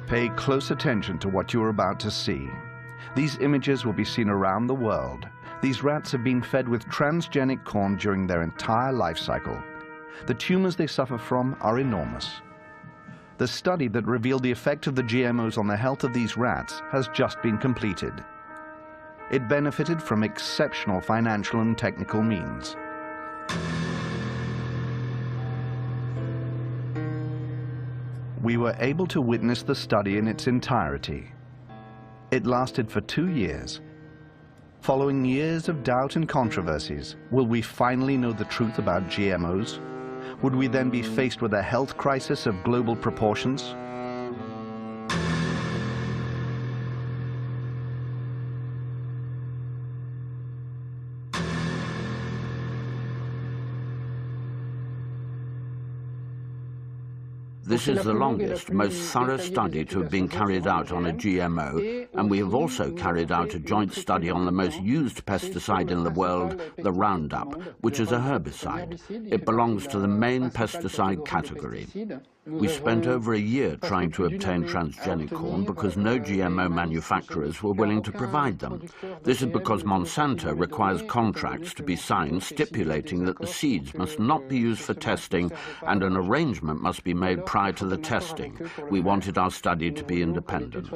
Pay close attention to what you are about to see. These images will be seen around the world. These rats have been fed with transgenic corn during their entire life cycle. The tumors they suffer from are enormous. The study that revealed the effect of the GMOs on the health of these rats has just been completed. It benefited from exceptional financial and technical means. We were able to witness the study in its entirety. It lasted for 2 years. Following years of doubt and controversies, will we finally know the truth about GMOs? Would we then be faced with a health crisis of global proportions? This is the longest, most thorough study to have been carried out on a GMO, and we have also carried out a joint study on the most used pesticide in the world, the Roundup, which is a herbicide. It belongs to the main pesticide category. We spent over a year trying to obtain transgenic corn because no GMO manufacturers were willing to provide them. This is because Monsanto requires contracts to be signed stipulating that the seeds must not be used for testing and an arrangement must be made prior to the testing. We wanted our study to be independent.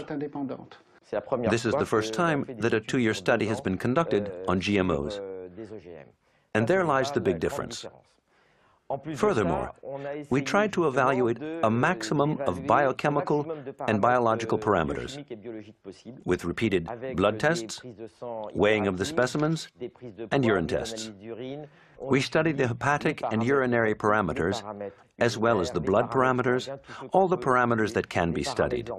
This is the first time that a 2-year study has been conducted on GMOs. And there lies the big difference. Furthermore, we tried to evaluate a maximum of biochemical and biological parameters with repeated blood tests, weighing of the specimens, and urine tests. We studied the hepatic and urinary parameters, as well as the blood parameters, all the parameters that can be studied.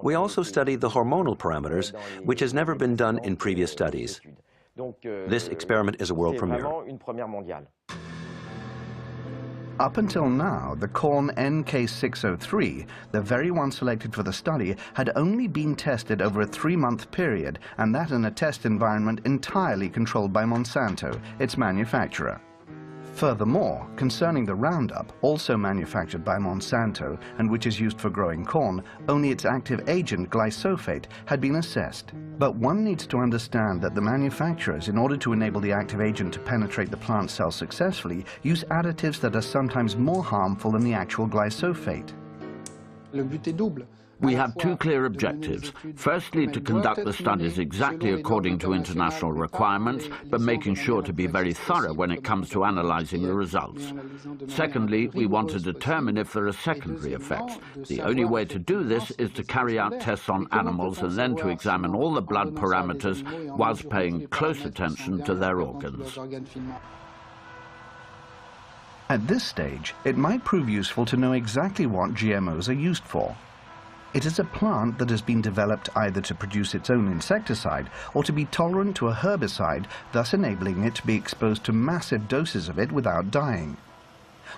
We also studied the hormonal parameters, which has never been done in previous studies. This experiment is a world premiere. Up until now, the corn NK603, the very one selected for the study, had only been tested over a 3-month period, and that in a test environment entirely controlled by Monsanto, its manufacturer. Furthermore, concerning the Roundup, also manufactured by Monsanto and which is used for growing corn, only its active agent, glyphosate, had been assessed. But one needs to understand that the manufacturers, in order to enable the active agent to penetrate the plant cell successfully, use additives that are sometimes more harmful than the actual glyphosate. We had 2 clear objectives. Firstly, to conduct the studies exactly according to international requirements, but making sure to be very thorough when it comes to analyzing the results. Secondly, we want to determine if there are secondary effects. The only way to do this is to carry out tests on animals and then to examine all the blood parameters whilst paying close attention to their organs. At this stage, it might prove useful to know exactly what GMOs are used for. It is a plant that has been developed either to produce its own insecticide or to be tolerant to a herbicide, thus enabling it to be exposed to massive doses of it without dying.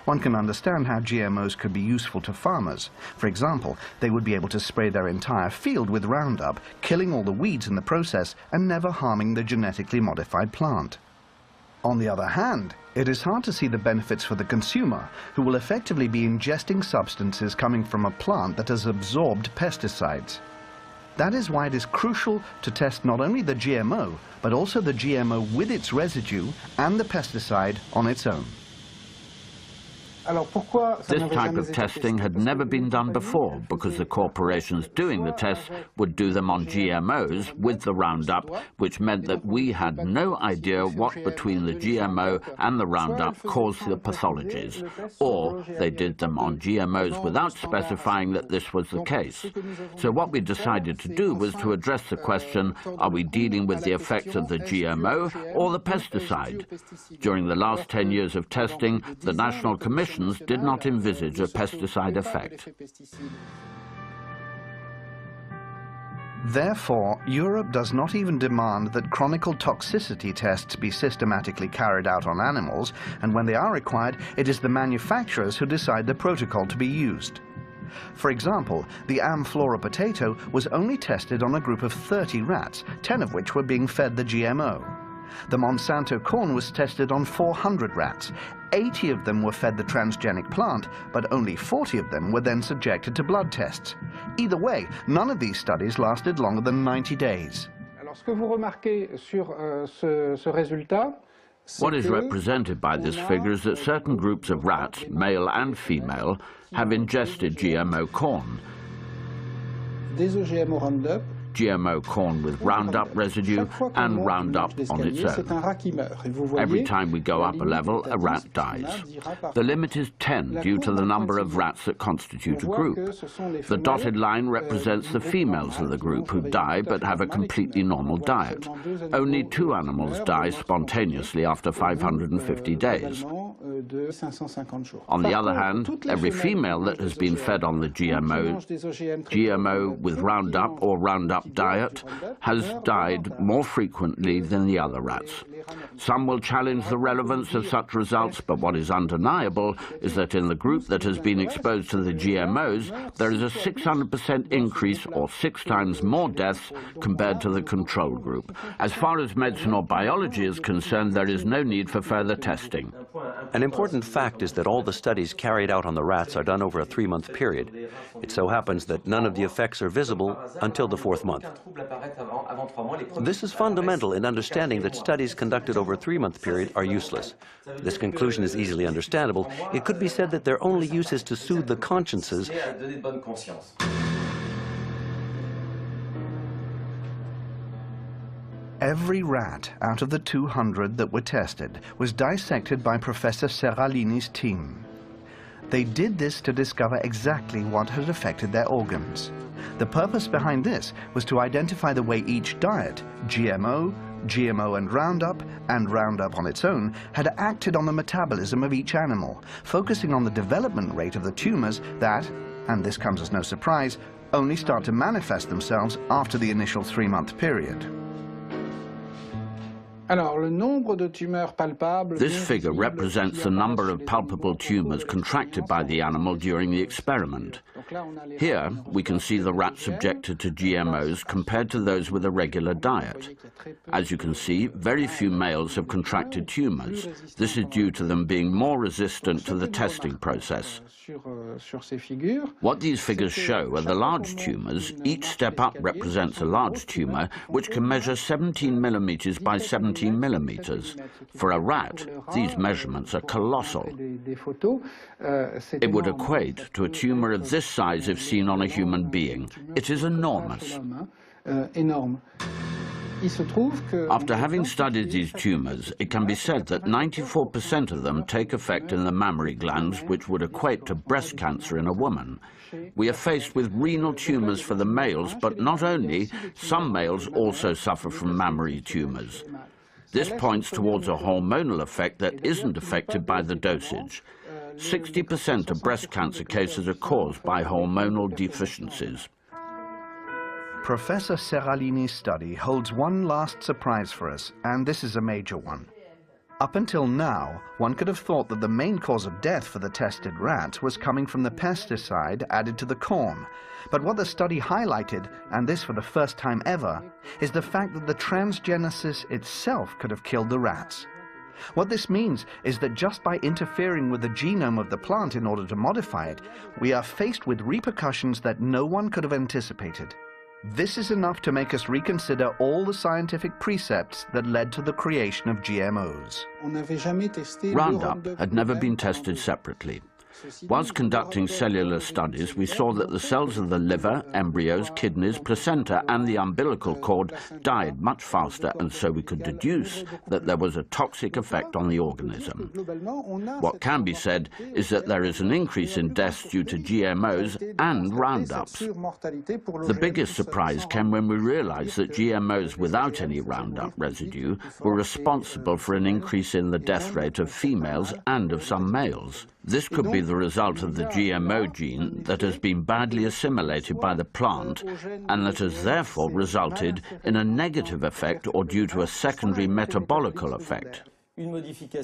One can understand how GMOs could be useful to farmers. For example, they would be able to spray their entire field with Roundup, killing all the weeds in the process and never harming the genetically modified plant. On the other hand, it is hard to see the benefits for the consumer, who will effectively be ingesting substances coming from a plant that has absorbed pesticides. That is why it is crucial to test not only the GMO, but also the GMO with its residue and the pesticide on its own. This type of testing had never been done before because the corporations doing the tests would do them on GMOs with the Roundup, which meant that we had no idea what between the GMO and the Roundup caused the pathologies, or they did them on GMOs without specifying that this was the case. So what we decided to do was to address the question, are we dealing with the effects of the GMO or the pesticide? During the last 10 years of testing, the National Commission did not envisage a pesticide effect. Therefore, Europe does not even demand that chronic toxicity tests be systematically carried out on animals, and when they are required, it is the manufacturers who decide the protocol to be used. For example, the Amflora potato was only tested on a group of 30 rats, 10 of which were being fed the GMO. The Monsanto corn was tested on 400 rats. 80 of them were fed the transgenic plant, but only 40 of them were then subjected to blood tests. Either way, none of these studies lasted longer than 90 days. What is represented by this figure is that certain groups of rats, male and female, have ingested GMO corn. GMO corn with Roundup residue and Roundup on its own. Every time we go up a level, a rat dies. The limit is 10 due to the number of rats that constitute a group. The dotted line represents the females of the group who die but have a completely normal diet. Only 2 animals die spontaneously after 550 days. On the other hand, every female that has been fed on the GMO with Roundup or Roundup diet has died more frequently than the other rats. Some will challenge the relevance of such results, but what is undeniable is that in the group that has been exposed to the GMOs, there is a 600% increase or 6 times more deaths compared to the control group. As far as medicine or biology is concerned, there is no need for further testing. An important fact is that all the studies carried out on the rats are done over a 3-month period. It so happens that none of the effects are visible until the 4th month. This is fundamental in understanding that studies conducted over a 3-month period are useless. This conclusion is easily understandable. It could be said that their only use is to soothe the consciences Every rat out of the 200 that were tested was dissected by Professor Seralini's team. They did this to discover exactly what had affected their organs. The purpose behind this was to identify the way each diet, GMO and Roundup on its own, had acted on the metabolism of each animal, focusing on the development rate of the tumors that, and this comes as no surprise, only start to manifest themselves after the initial 3-month period. This figure represents the number of palpable tumors contracted by the animal during the experiment. Here, we can see the rats subjected to GMOs compared to those with a regular diet. As you can see, very few males have contracted tumors. This is due to them being more resistant to the testing process. What these figures show are the large tumors. Each step up represents a large tumor, which can measure 17 millimeters by 17 millimeters. For a rat, these measurements are colossal. It would equate to a tumor of this size if seen on a human being. It is enormous. After having studied these tumors, it can be said that 94% of them take effect in the mammary glands, which would equate to breast cancer in a woman. We are faced with renal tumors for the males, but not only, some males also suffer from mammary tumors. This points towards a hormonal effect that isn't affected by the dosage. 60% of breast cancer cases are caused by hormonal deficiencies. Professor Seralini's study holds one last surprise for us, and this is a major one. Up until now, one could have thought that the main cause of death for the tested rats was coming from the pesticide added to the corn. But what the study highlighted, and this for the first time ever, is the fact that the transgenesis itself could have killed the rats. What this means is that just by interfering with the genome of the plant in order to modify it, we are faced with repercussions that no one could have anticipated. This is enough to make us reconsider all the scientific precepts that led to the creation of GMOs. Roundup had never been tested separately. Whilst conducting cellular studies, we saw that the cells of the liver, embryos, kidneys, placenta and the umbilical cord died much faster, and so we could deduce that there was a toxic effect on the organism. What can be said is that there is an increase in deaths due to GMOs and Roundups. The biggest surprise came when we realized that GMOs without any Roundup residue were responsible for an increase in the death rate of females and of some males. This could be the result of the GMO gene that has been badly assimilated by the plant and that has therefore resulted in a negative effect or due to a secondary metabolical effect.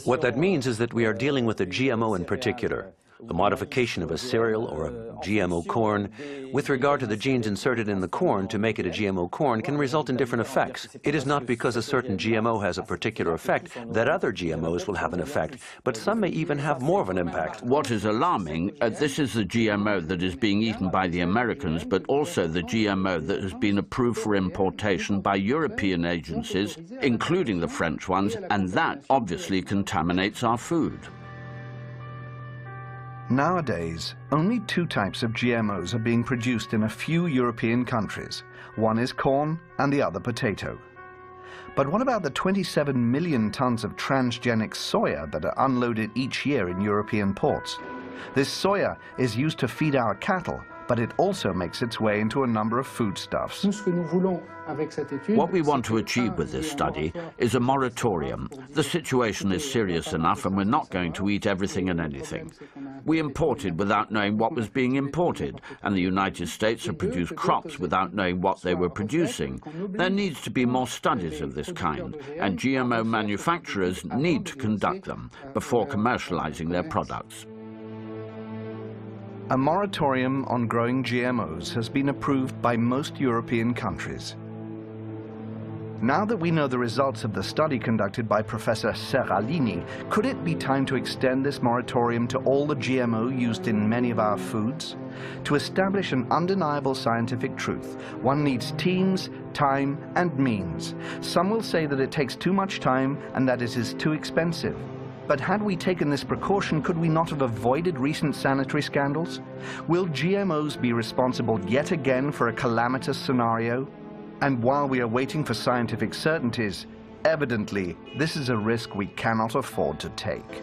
What that means is that we are dealing with a GMO in particular. a modification of a cereal or a GMO corn, with regard to the genes inserted in the corn to make it a GMO corn, can result in different effects. It is not because a certain GMO has a particular effect that other GMOs will have an effect, but some may even have more of an impact. What is alarming, this is the GMO that is being eaten by the Americans, but also the GMO that has been approved for importation by European agencies, including the French ones, and that obviously contaminates our food. Nowadays, only 2 types of GMOs are being produced in a few European countries. One is corn and the other potato. But what about the 27 million tons of transgenic soya that are unloaded each year in European ports? This soya is used to feed our cattle, but it also makes its way into a number of foodstuffs. What we want to achieve with this study is a moratorium. The situation is serious enough and we're not going to eat everything and anything. We imported without knowing what was being imported, and the United States have produced crops without knowing what they were producing. There needs to be more studies of this kind, and GMO manufacturers need to conduct them before commercializing their products. A moratorium on growing GMOs has been approved by most European countries. Now that we know the results of the study conducted by Professor Serralini, could it be time to extend this moratorium to all the GMO used in many of our foods? To establish an undeniable scientific truth, one needs teams, time, and means. Some will say that it takes too much time and that it is too expensive. But had we taken this precaution, could we not have avoided recent sanitary scandals? Will GMOs be responsible yet again for a calamitous scenario? And while we are waiting for scientific certainties, evidently, this is a risk we cannot afford to take.